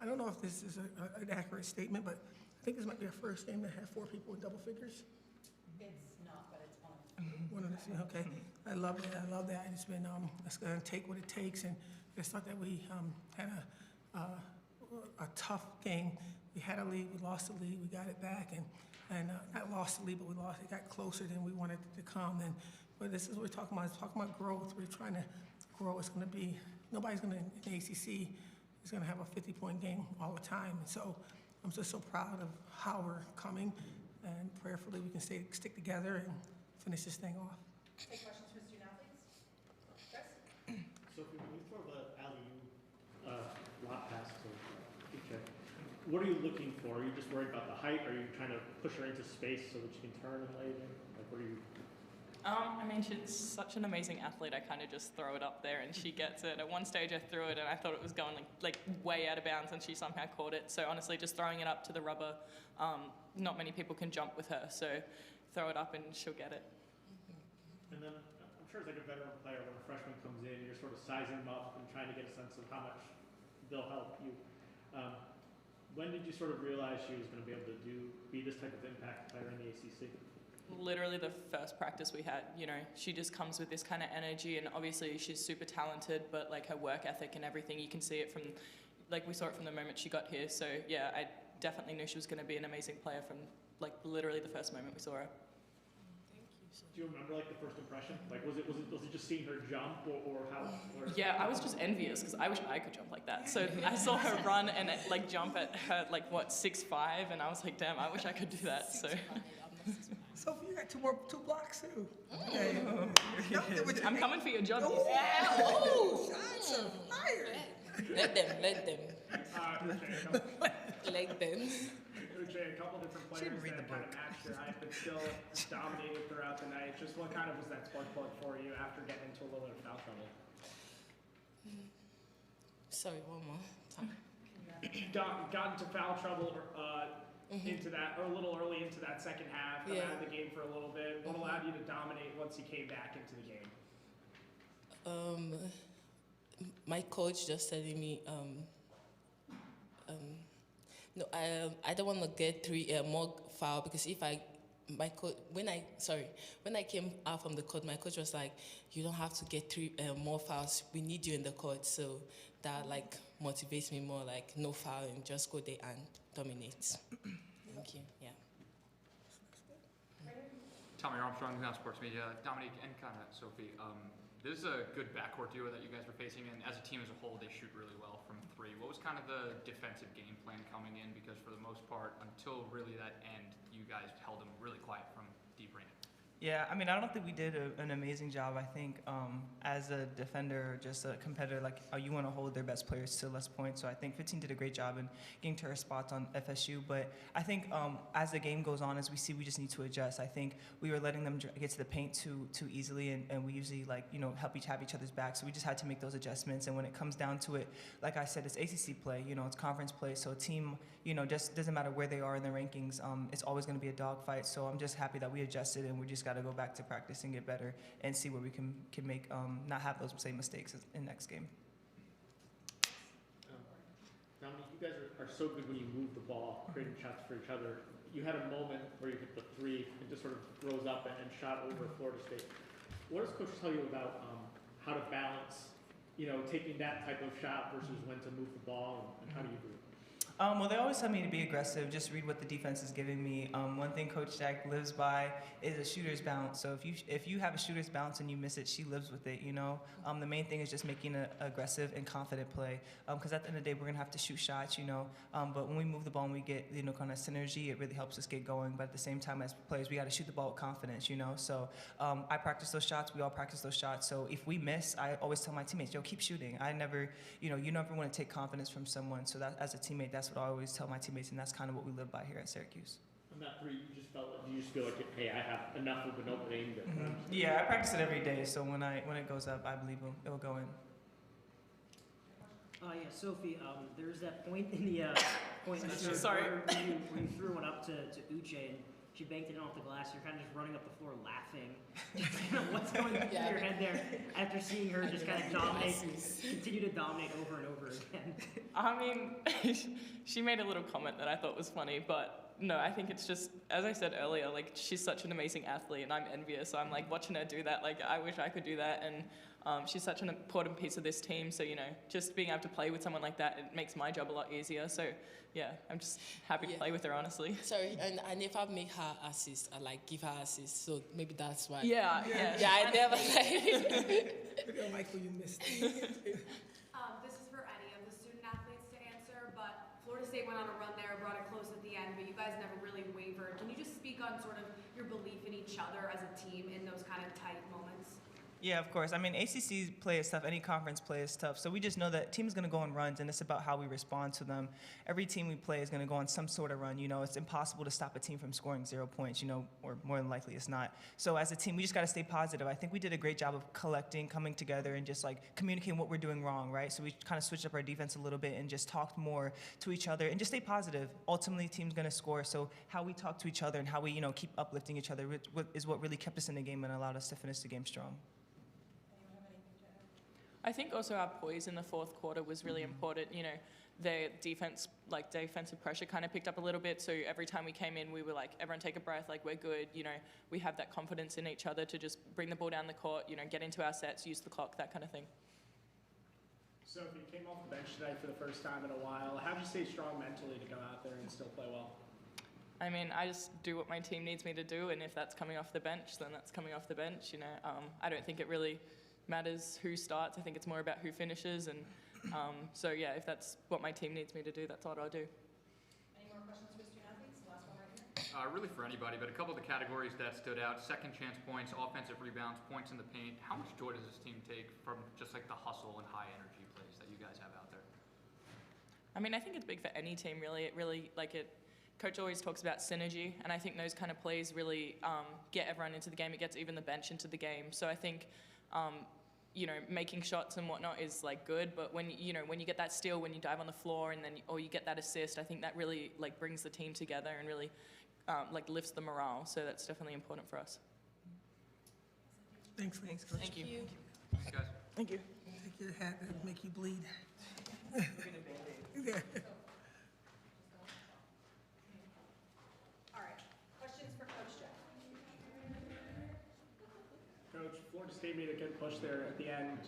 I don't know if this is an accurate statement, but I think this might be our first game that had 4 people in double figures. It's not, but it's one. One of the, okay. I love that. I love that. It's been, it's going to take what it takes. And I just thought that we had a tough game. We had a lead. We lost the lead. We got it back. And not lost the lead, but we lost. It got closer than we wanted it to come. But this is what we're talking about. It's talking about growth. We're trying to grow. It's going to be, nobody's going to, in the ACC, is going to have a 50-point game all the time. And so I'm just so proud of how we're coming. And prayerfully, we can stick together and finish this thing off. Take questions from student athletes. Chris? So when you throw the alley-oop lot pass to Uche, what are you looking for? Are you just worried about the height? Are you trying to push her into space so that she can turn and lay it in? Like, what are you? I mean, she's such an amazing athlete. I kind of just throw it up there and she gets it. At one stage, I threw it and I thought it was going like way out of bounds, and she somehow caught it. So honestly, just throwing it up to the rubber, not many people can jump with her. So throw it up and she'll get it. And then I'm sure as like a veteran player, when a freshman comes in, you're sort of sizing them up and trying to get a sense of how much they'll help you. When did you sort of realize she was going to be able to be this type of impact player in the ACC? Literally the first practice we had, you know, she just comes with this kind of energy, and obviously she's super talented, but like her work ethic and everything, you can see it from, like we saw it from the moment she got here. So yeah, I definitely knew she was going to be an amazing player from like literally the first moment we saw her. Do you remember like the first impression? Like was it just seeing her jump or how? Yeah, I was just envious because I wish I could jump like that. So I saw her run and like jump at her like what 6'5", and I was like, damn, I wish I could do that. So. Sophie, you got two blocks too. Okay. I'm coming for your job. Oh, shots are fired. Let them. Let them. Uche, a couple different players that kind of matched your height, but still dominated throughout the night. Just what kind of was that spark plug for you after getting into a little bit of foul trouble? Sorry, one more time. Got into foul trouble into that, or a little early into that second half, got out of the game for a little bit. What allowed you to dominate once you came back into the game? My coach just telling me, no, I don't want to get 3 more foul, because if when I came out from the court, my coach was like, you don't have to get 3 more fouls. We need you in the court. So that like motivates me more, like no fouling, just go there and dominate. Thank you. Yeah. Tommy Armstrong, Now Sports Media. Dominique and kind of Sophie, this is a good backcourt duo that you guys are facing, and as a team as a whole, they shoot really well from 3. What was kind of the defensive game plan coming in? Because for the most part, until really that end, you guys held them really quiet from deep range. Yeah, I mean, I don't think we did an amazing job. I think as a defender, just a competitor, like you want to hold their best players to less points. So I think 15 did a great job in getting to her spots on FSU. But I think as the game goes on, as we see, we just need to adjust. I think we were letting them get to the paint too easily, and we usually have each other's back. So we just had to make those adjustments. And when it comes down to it, like I said, it's ACC play. It's conference play. So a team, just doesn't matter where they are in the rankings. It's always going to be a dogfight. So I'm just happy that we adjusted, and we just got to go back to practice and get better and see where we can make not have those same mistakes in next game. Dominique, you guys are so good when you move the ball, creating shots for each other. You had a moment where you hit the 3 and just sort of rose up and shot over Florida State. What does Coach tell you about how to balance, taking that type of shot versus when to move the ball, and how do you do it? Well, they always tell me to be aggressive, just read what the defense is giving me. One thing Coach Jack lives by is a shooter's bounce. So if you have a shooter's bounce and you miss it, she lives with it, The main thing is just making an aggressive and confident play. Because at the end of the day, we're going to have to shoot shots, But when we move the ball and we get, kind of synergy, it really helps us get going. But at the same time, as players, we got to shoot the ball with confidence, So I practice those shots. We all practice those shots. So if we miss, I always tell my teammates, yo, keep shooting. I never, you never want to take confidence from someone. So that as a teammate, that's what I always tell my teammates, and that's kind of what we live by here at Syracuse. On that 3, you just feel like, hey, I have enough of an opening. Yeah, I practice it every day, so when it goes up, I believe it'll go in. Yeah, Sophie, there's that point in the third Sorry. quarter where you threw one up to Uche, and she banked it in off the glass. You're kind of just running up the floor laughing. What's going through your head there after seeing her just kind of continue to dominate over and over again? I mean, she made a little comment that I thought was funny, but no, I think it's just, as I said earlier, like, she's such an amazing athlete, and I'm envious. So I'm like watching her do that. Like, I wish I could do that, and she's such an important piece of this team. So, you know, just being able to play with someone like that, it makes my job a lot easier. So, yeah, I'm just happy to play with her, honestly. Sorry, and I never make her assist. I like give her assist, so maybe that's why. Yeah. I never like. Look at Michael, you missed. This is for any of the student athletes to answer, but Florida State went on a run there, brought it close at the end, but you guys never really wavered. Can you just speak on sort of your belief in each other as a team in those kind of tight moments? Yeah, of course. I mean, ACC play is tough. Any conference play is tough. So we just know that team's going to go on runs, and it's about how we respond to them. Every team we play is going to go on some sort of run. You know, it's impossible to stop a team from scoring 0 points, you know, or more than likely it's not. So as a team, we just got to stay positive. I think we did a great job of collecting, coming together, and just, like, communicating what we're doing wrong, right? So we kind of switched up our defense a little bit and just talked more to each other and just stay positive. Ultimately, team's going to score. So how we talk to each other and how we, you know, keep uplifting each other is what really kept us in the game and allowed us to finish the game strong. I think also our poise in the fourth quarter was really important. You know, their defense, like defensive pressure kind of picked up a little bit. So every time we came in, we were like, everyone take a breath, like we're good. You know, we have that confidence in each other to just bring the ball down the court, you know, get into our sets, use the clock, that kind of thing. So if you came off the bench tonight for the first time in a while, how do you stay strong mentally to go out there and still play well? I mean, I just do what my team needs me to do, and if that's coming off the bench, then that's coming off the bench. You know, I don't think it really matters who starts. I think it's more about who finishes, and so yeah, if that's what my team needs me to do, that's what I'll do. Any more questions for student athletes? Last one right here. Really for anybody, but a couple of the categories that stood out: second chance points, offensive rebounds, points in the paint. How much joy does this team take from just like the hustle and high energy plays that you guys have out there? I mean, I think it's big for any team, really. It really, like it, Coach always talks about synergy, and I think those kind of plays really get everyone into the game. It gets even the bench into the game. So I think, you know, making shots and whatnot is like good, but when you know, when you get that steal, when you dive on the floor, and then or you get that assist, I think that really like brings the team together and really like lifts the morale. So that's definitely important for us. Thanks, Coach. Thank you. Thanks, guys. Thank you. Take your hat and make you bleed. Yeah. All right, questions for Coach Jeff? Coach, Florida State made a good push there at the end,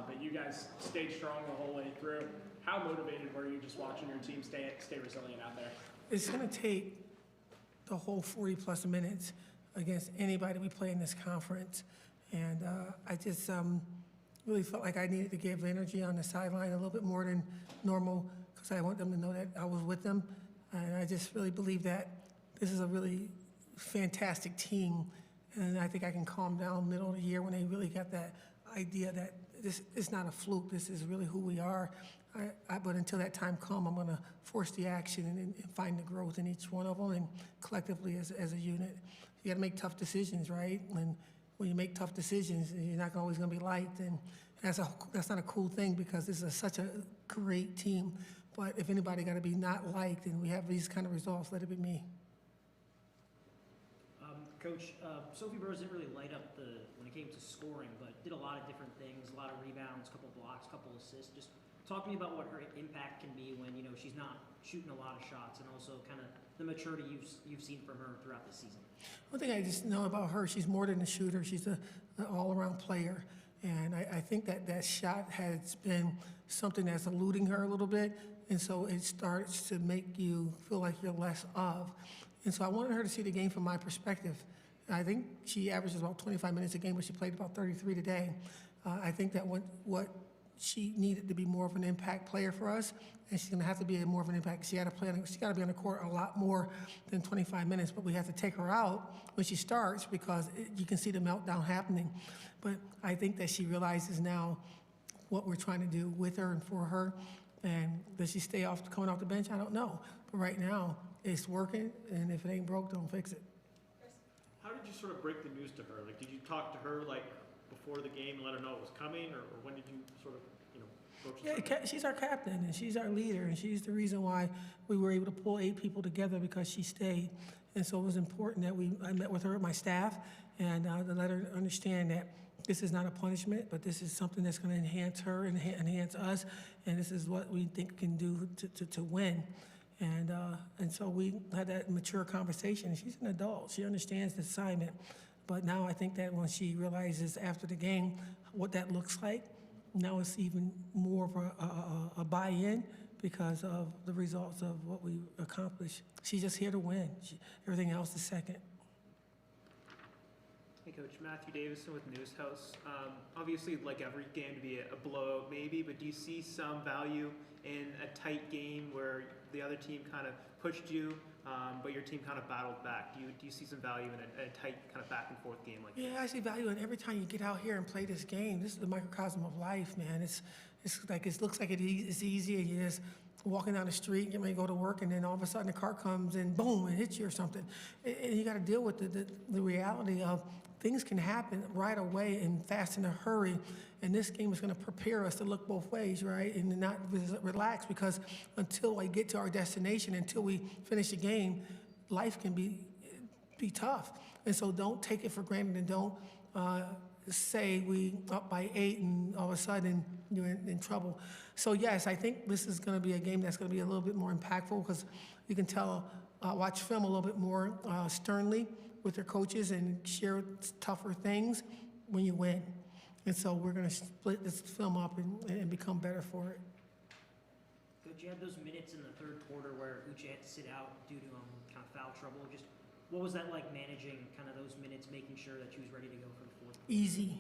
but you guys stayed strong the whole way through. How motivated were you just watching your team stay resilient out there? It's going to take the whole 40-plus minutes against anybody we play in this conference. And I just really felt like I needed to give energy on the sideline a little bit more than normal because I want them to know that I was with them. And I just really believe that this is a really fantastic team. And I think I can calm down middle of the year when they really got that idea that this is not a fluke. This is really who we are. But until that time comes, I'm going to force the action and find the growth in each one of them and collectively as a unit. You got to make tough decisions, right? And when you make tough decisions, you're not always going to be liked. And that's not a cool thing because this is such a great team. But if anybody got to be not liked and we have these kind of results, let it be me. Coach, Sophie Burrows didn't really light up when it came to scoring, but did a lot of different things, a lot of rebounds, couple blocks, couple assists. Just talk to me about what her impact can be when, you know, she's not shooting a lot of shots, and also kind of the maturity you've seen from her throughout the season. One thing I just know about her, she's more than a shooter. She's an all-around player. And I think that shot has been something that's eluding her a little bit, and so it starts to make you feel like you're less of. And so I wanted her to see the game from my perspective. I think she averages about 25 minutes a game, but she played about 33 today. I think that what she needed to be more of an impact player for us, and she's going to have to be more of an impact. She got to be on the court a lot more than 25 minutes, but we have to take her out when she starts because you can see the meltdown happening. But I think that she realizes now what we're trying to do with her and for her. And does she stay coming off the bench? I don't know. But right now, it's working, and if it ain't broke, don't fix it. How did you sort of break the news to her? Like, did you talk to her like before the game and let her know it was coming, or when did you sort of, you know, approach the Yeah, she's our captain, and she's our leader, and she's the reason why we were able to pull 8 people together because she stayed. And so it was important that I met with her, my staff, and to let her understand that this is not a punishment, but this is something that's going to enhance her and enhance us, and this is what we think can do to win. And so we had that mature conversation. She's an adult. She understands the assignment. But now I think that when she realizes after the game what that looks like, now it's even more of a buy-in because of the results of what we accomplished. She's just here to win. Everything else is second. Hey, Coach. Matthew Davison with News House. Obviously, like every game to be a blowout maybe, but do you see some value in a tight game where the other team kind of pushed you, but your team kind of battled back? Do you see some value in a tight kind of back and forth game like this? Yeah, I see value in every time you get out here and play this game. This is the microcosm of life, man. It's like it looks like it's easy. You just walking down the street, getting ready to go to work, and then all of a sudden the car comes and boom, it hits you or something. And you got to deal with the reality of things can happen right away and fast in a hurry. And this game is going to prepare us to look both ways, right? And not relax, because until I get to our destination, until we finish the game, life can be tough. And so don't take it for granted, and don't say we up by 8 and all of a sudden you're in trouble. So yes, I think this is going to be a game that's going to be a little bit more impactful, because you can tell, watch film a little bit more sternly with their coaches and share tougher things when you win. And so we're going to split this film up and become better for it. Coach, you had those minutes in the third quarter where Uche had to sit out due to kind of foul trouble. Just what was that like, managing kind of those minutes, making sure that she was ready to go for the fourth? Easy,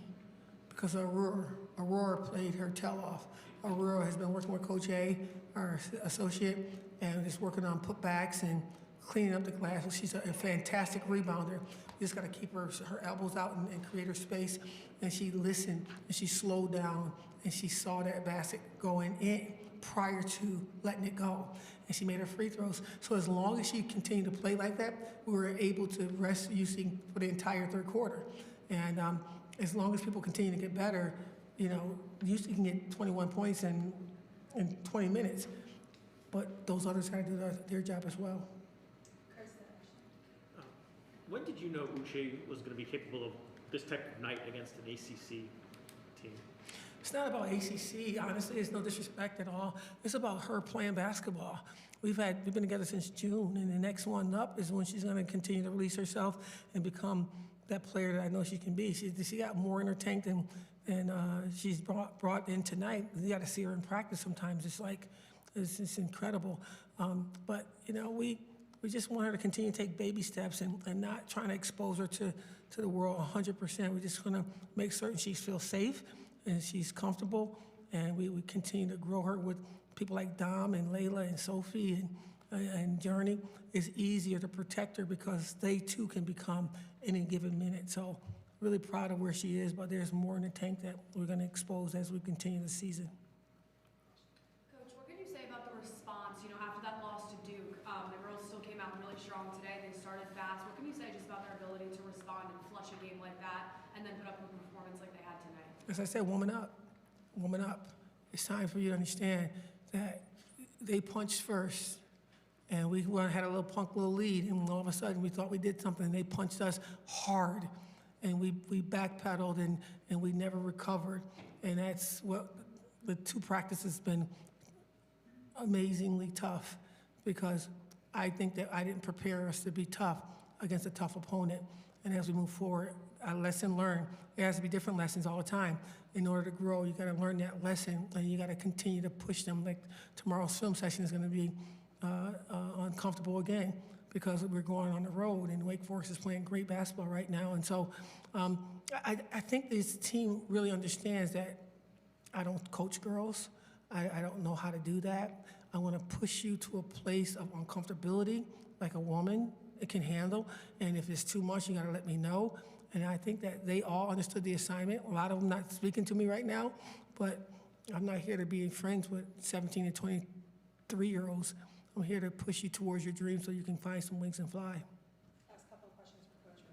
because Aurora played her tail off. Aurora has been working with Coach A, our associate, and just working on putbacks and cleaning up the glass. She's a fantastic rebounder. You just got to keep her elbows out and create her space. And she listened, and she slowed down, and she saw that basket going in prior to letting it go. And she made her free throws. So as long as she continued to play like that, we were able to rest UC for the entire third quarter. And as long as people continue to get better, you know, UC can get 21 points in 20 minutes. But those others got to do their job as well. When did you know Uche was going to be capable of this type of night against an ACC team? It's not about ACC, honestly. It's no disrespect at all. It's about her playing basketball. We've been together since June, and the next one up is when she's going to continue to release herself and become that player that I know she can be. She got more in her tank than she's brought in tonight. You got to see her in practice sometimes. It's incredible. But you know, we just want her to continue to take baby steps and not trying to expose her to the world 100%. We're just going to make certain she feels safe and she's comfortable, and we continue to grow her with people like Dom and Layla and Sophie and Journey. It's easier to protect her because they too can become any given minute. So really proud of where she is, but there's more in the tank that we're going to expose as we continue the season. Coach, what can you say about the response, you know, after that loss to Duke? The girls still came out really strong today. They started fast. What can you say just about their ability to respond and flush a game like that and then put up a performance like they had tonight? As I said, woman up. Woman up. It's time for you to understand that they punched first, and we had a little lead, and all of a sudden we thought we did something, and they punched us hard, and we backpedaled, and we never recovered. And that's what the two practices been amazingly tough, because I think that I didn't prepare us to be tough against a tough opponent. And as we move forward, a lesson learned. There has to be different lessons all the time. In order to grow, you got to learn that lesson, and you got to continue to push them. Like tomorrow's film session is going to be uncomfortable again, because we're going on the road, and Wake Forest is playing great basketball right now. And so I think this team really understands that I don't coach girls. I don't know how to do that. I want to push you to a place of uncomfortability, like a woman it can handle. And if it's too much, you got to let me know. And I think that they all understood the assignment. A lot of them not speaking to me right now, but I'm not here to be friends with 17 and 23-year-olds. I'm here to push you towards your dreams so you can find some wings and fly. Ask a couple of questions for Coach.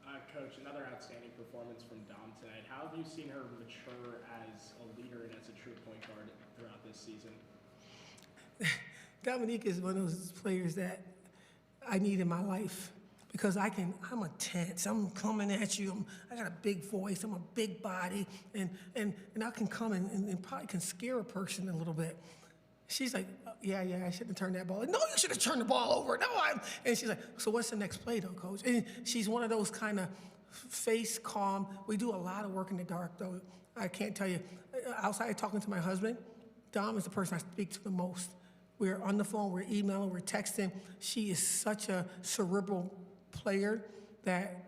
1, 2. Coach, another outstanding performance from Dom tonight. How have you seen her mature as a leader and as a true point guard throughout this season? Dominique is one of those players that I need in my life. Because I'm a tense, I'm coming at you, I got a big voice, I'm a big body, and I can come and probably can scare a person a little bit. She's like, yeah, I shouldn't have turned that ball. No, you should have turned the ball over. No, and she's like, so what's the next play though, coach? And she's one of those kind of face calm. We do a lot of work in the dark though. I can't tell you, outside of talking to my husband, Dom is the person I speak to the most. We're on the phone, we're emailing, we're texting. She is such a cerebral player that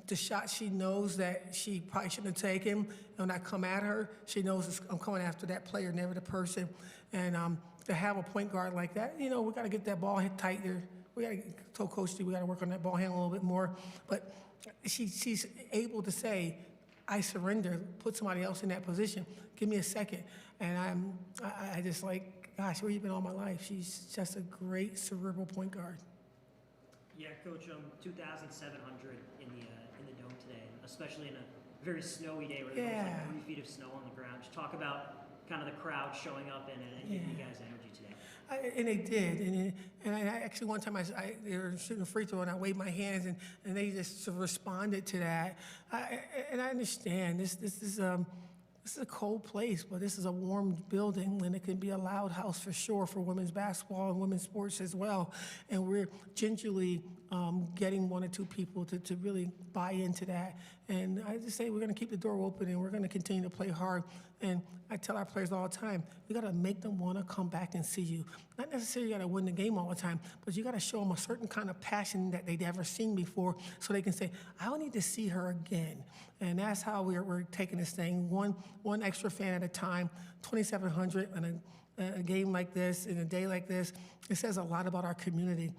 the shot she knows that she probably shouldn't have taken, and when I come at her, she knows I'm coming after that player, never the person. And to have a point guard like that, we got to get that ball hit tighter. We got to tell Coach D we got to work on that ball handle a little bit more. But she's able to say, I surrender, put somebody else in that position. Give me a second. And I just like, gosh, where you been all my life? She's just a great cerebral point guard. Yeah, Coach, 2,700 in the dome today, especially in a very snowy day where there's like 3 feet of snow on the ground. Just talk about kind of the crowd showing up and giving you guys energy today. And they did, and I actually one time they were shooting a free throw and I waved my hands and they just sort of responded to that. And I understand this is a cold place, but this is a warm building, and it can be a loud house for sure for women's basketball and women's sports as well. And we're gingerly getting 1 or 2 people to really buy into that. And I just say we're going to keep the door open, and we're going to continue to play hard. And I tell our players all the time, we got to make them want to come back and see you. Not necessarily you got to win the game all the time, but you got to show them a certain kind of passion that they've never seen before, so they can say, I need to see her again. And that's how we're taking this thing, one extra fan at a time, 2,700 in a game like this, in a day like this. It says a lot about our community.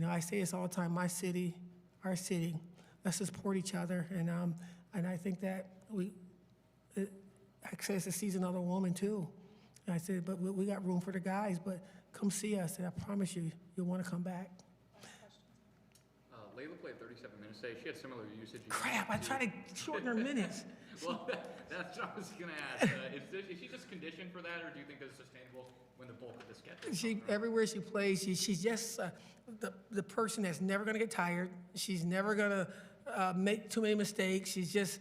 I say this all the time, my city, our city, let's support each other. And I think that actually it's the season of the woman too. And I said, but we got room for the guys, but come see us, and I promise you'll want to come back. Layla played 37 minutes today. She had similar usage. Crap, I try to shorten her minutes. Well, that's what I was going to ask. Is she just conditioned for that, or do you think that's sustainable when the bulk of the schedule? Everywhere she plays, she's just the person that's never going to get tired. She's never going to make too many mistakes. You just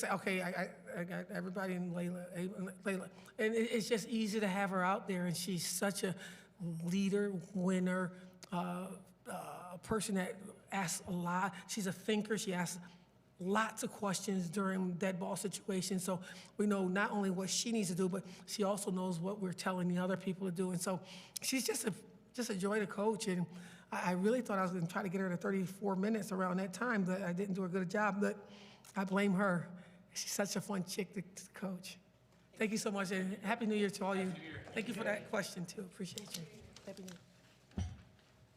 say, okay, I got everybody in Layla. And it's just easy to have her out there, and she's such a leader, winner, a person that asks a lot. She's a thinker. She asks lots of questions during dead ball situations. So we know not only what she needs to do, but she also knows what we're telling the other people to do. And so she's just a joy to coach. And I really thought I was going to try to get her to 34 minutes around that time, but I didn't do a good job. But I blame her. She's such a fun chick to coach. Thank you so much, and Happy New Year to all you. Thank you for that question, too. Appreciate you. Happy New Year.